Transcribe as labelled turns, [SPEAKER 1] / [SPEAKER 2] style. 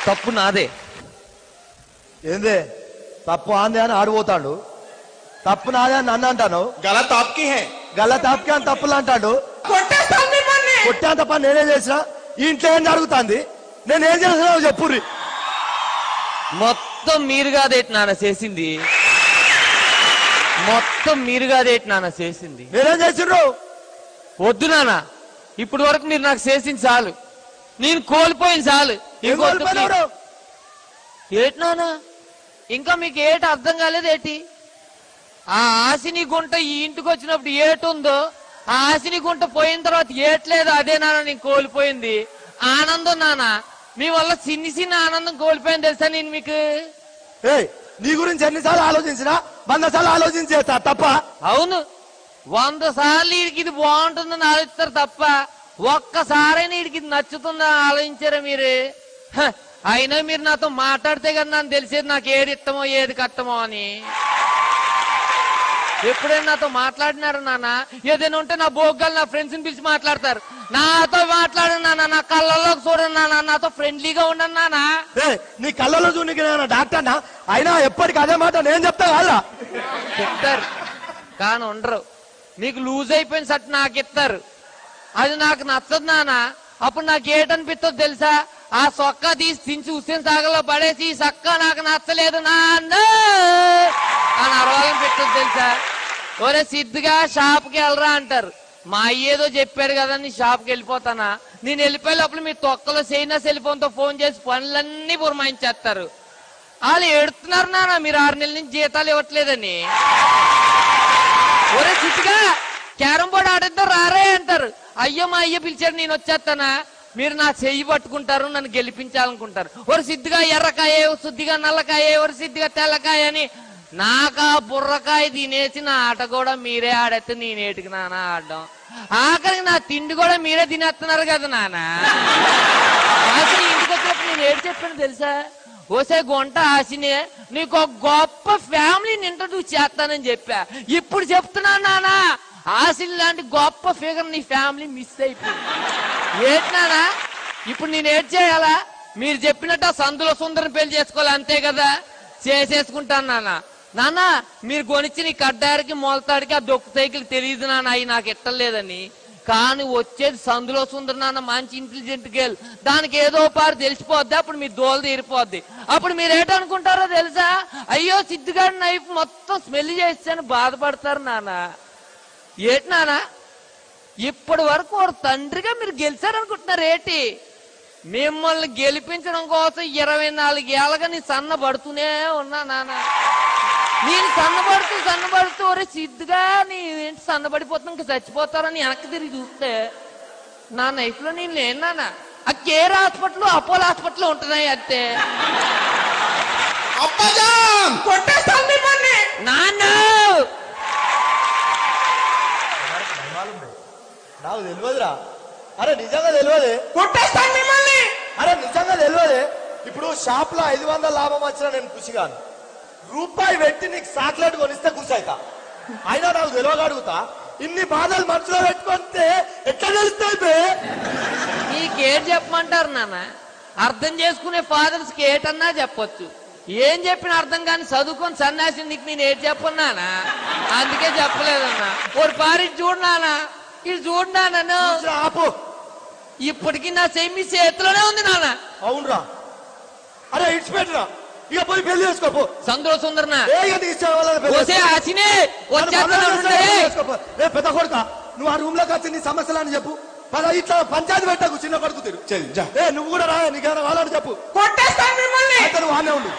[SPEAKER 1] తప్పు నాదే.
[SPEAKER 2] ఏందే తప్పు ఆందే అని ఆడిపోతాడు, తప్పు నాదే అని నన్ను అంటాను.
[SPEAKER 3] गलत आपकी है.
[SPEAKER 2] గల్లత్ ఆప్కి అని తప్పులు అంటాడు. కొట్టేంత పని నేనేం చేసిన? ఈ ఇంట్లో ఏం జరుగుతుంది? నేనేం చేసినా చెప్పుర్రి.
[SPEAKER 1] మొత్తం మీరు కాదేటి నాన్న చేసింది, మొత్తం మీరు కాదేటి నాన్న చేసింది.
[SPEAKER 2] నేనేం చేసిండ్రు?
[SPEAKER 1] వద్దు నాన్న, ఇప్పుడు వరకు మీరు నాకు చేసింది చాలు, నేను కోల్పోయింది చాలు.
[SPEAKER 2] ఏం కోల్పోయినారు?
[SPEAKER 1] ఏటి నాన్న, ఇంకా మీకు ఏటి అర్థం కాలేదేటి? ఆ ఆశని గుంట ఈ ఇంటికి వచ్చినప్పుడు ఏటుందో, ఆ ఆశని గుంట పోయిన తర్వాత ఏట్లేదు, అదే నాన్న నేను కోల్పోయింది. ఆనందం నాన్న, మీ వల్ల చిన్ని చిన్న ఆనందం కోల్పోయింది తెలుసా నేను మీకు.
[SPEAKER 2] నీ గురించి ఎన్నిసార్లు ఆలోచించినా 100 సార్లు ఆలోచించేస్తా తప్ప.
[SPEAKER 1] అవును, 100 సార్లు వీడికి ఇది బాగుంటుందని ఆలోచిస్తారు తప్ప ఒక్కసారైనా వీడికి ఇది నచ్చుతుందని ఆలోచించారా మీరు? అయినా మీరు నాతో మాట్లాడితే కదా నాకు తెలిసేది నాకు ఏది ఇష్టమో ఏది కష్టమో అని. ఎప్పుడైనా నాతో మాట్లాడినారు నాన్న? ఏదైనా ఉంటే నా బోగ్గాలు నా ఫ్రెండ్స్ ని పిలిచి మాట్లాడతారు. నాతో మాట్లాడండి నాన్న, నా కళ్ళలోకి చూడండి నాన్న, నాతో ఫ్రెండ్లీగా ఉండండి నాన్న.
[SPEAKER 2] నీ కళ్ళలో చూనికి డాక్టర్ నా అయినా ఎప్పటికి అదే మాట నేను చెప్తా కదా.
[SPEAKER 1] చెప్తారు కానీ ఉండరు. మీకు లూజ్ అయిపోయిన షర్ట్ నాకు ఇస్తారు, అది నాకు నచ్చదు నాన్న. అప్పుడు నాకు ఏటనిపిస్తుంది తెలుసా? ఆ సొక్క తీసి తించి హుస్సేన్ సాగర్ లో పడేసి ఈ సొక్క నాకు నచ్చలేదు నాన్న అని అరవాలని తెలుసా? ఒరే సిద్ధిగా షాప్కి వెళ్ళరా అంటారు. మా అయ్యేదో చెప్పాడు కదా నీ షాప్కి వెళ్ళిపోతానా? నేను వెళ్ళిపోయే లోపల మీ తొక్కలో చైనా సెల్ ఫోన్ తో ఫోన్ చేసి పనులన్నీ పురమాయించేస్తారు. వాళ్ళు ఎడుతున్నారు నాన్న, మీరు 6 నెలల నుంచి జీతాలు ఇవ్వట్లేదని. ఒరే సిద్ధిగా క్యారం బోర్డు ఆడిద్దాం రారే అంటారు. అయ్యో మా అయ్య పిలిచారు నేను వచ్చేస్తానా? మీరు నా చెయ్యి పట్టుకుంటారు, నన్ను గెలిపించాలనుకుంటారు. ఒక సిద్ధిగా ఎర్రకాయ, శుద్ధిగా నల్లకాయ, ఒక సిద్ధిగా తెల్లకాయ అని నాకా బుర్రకాయ తినేసి నా ఆట కూడా మీరే ఆడేస్తే నేనేటికి నాన్న ఆడడం. ఆఖరికి నా తిండి కూడా మీరే తినేస్తున్నారు కదా నాన్న. ఆశని ఇంటికి వచ్చినప్పుడు నేను ఏడు చెప్పాను తెలుసా? ఓసే గుంట ఆశనే, నీకు ఒక గొప్ప ఫ్యామిలీని ఇంట్రడ్యూస్ చేస్తానని చెప్పా. ఇప్పుడు చెప్తున్నాను నాన్న, ఆశని లాంటి గొప్ప ఫిగర్ నీ ఫ్యామిలీ మిస్ అయిపోయింది. ఏటినానా ఇప్పుడు నేను ఏడ్ చేయాలా? మీరు చెప్పినట్టు ఆ సందులో సుందరం పెళ్లి చేసుకోవాలి అంతే కదా? చేసేసుకుంటాను నాన్న. నాన్న మీరు కొనిచ్చి నీ కడ్డారికి మొలతాడికి ఆ దొక్కు సైకిల్ తెలియదు నాన్న, అవి నాకు ఇట్టలేదని. కానీ వచ్చేది సందులో సుందర నాన్న, మంచి ఇంటెలిజెంట్ గేల్, దానికి ఏదో పారు తెలిసిపోద్ది. అప్పుడు మీ దోలు తీరిపోద్ది. అప్పుడు మీరు ఏటనుకుంటారో తెలుసా? అయ్యో సిద్ధిగాడి నైఫ్ మొత్తం స్మెల్ చేస్తాను బాధపడతారు నాన్న. ఏటి నాన్న ఇప్పటి వరకు ఒక తండ్రిగా మీరు గెలిచారనుకుంటున్నారు ఏంటి? మిమ్మల్ని గెలిపించడం కోసం 24 ఏళ్ళగా నీ సన్నబడుతూనే ఉన్నా నాన్న. నేను సన్నబడుతూ ఒరే సిద్ధిగా నీ ఏంటి సన్నబడిపోతున్నా ఇంకా చచ్చిపోతారని వెనక్కి తిరిగి చూస్తే నా లైఫ్ లో నేను లేను నాన్న. ఆ కేర్ హాస్పిటల్, అపోలో హాస్పిటల్ ఉంటున్నాయి అంతే. నాన్న
[SPEAKER 2] నాకు తెలియదురా. అరే నిజంగా తెలియదే, కొట్టేస్తాను మిమ్మల్ని. అరే నిజంగా తెలియదే. ఇప్పుడు షాప్ లో 500 లాభం వచ్చినా నేను ఖుషిగాను. రూపాయి పెట్టి నీకు చాక్లెట్ కొనిస్తే ఖుషి అవుతా. అయినా నాకు తెలియక అడుగుతా, ఇన్ని బాధలు మనసులో పెట్టుకుంటే ఎట్లా తెలుస్తాయి?
[SPEAKER 1] నీకేం చెప్పమంటారు నాన్న? అర్థం చేసుకునే ఫాదర్స్ కి ఏటన్నా చెప్పొచ్చు, ఏం చెప్పిన అర్థం కానీ చదువుకొని సన్యాసి నీకు నేను ఏటి చెప్పన్నానా? అందుకే చెప్పలేదన్నా. ఒక పారి చూడనానా, ఇది చూడనా నన్ను
[SPEAKER 2] ఆపు.
[SPEAKER 1] ఇప్పటికీ నా చెయ్యి మీ చేతిలోనే ఉంది నాన్న.
[SPEAKER 2] అవునరా? అరే ఇడ్చిపెట్టరా, ఇక పోయి పెళ్లి చేసుకోపో.
[SPEAKER 1] సంతోష సుందరనా
[SPEAKER 2] పెద్ద కొడుక, నువ్వు ఆ రూమ్ లోకి వచ్చి నీ సమస్యలు అని చెప్పు. ఇట్లా పంచాయతీ పెట్టకు, చిన్న కొడుకు తిరు. నువ్వు కూడా రా, నీకేమైనా వాళ్ళని చెప్పు. కొట్టేస్తాను మిమ్మల్ని. అయితే నువ్వు ఆనే ఉండు.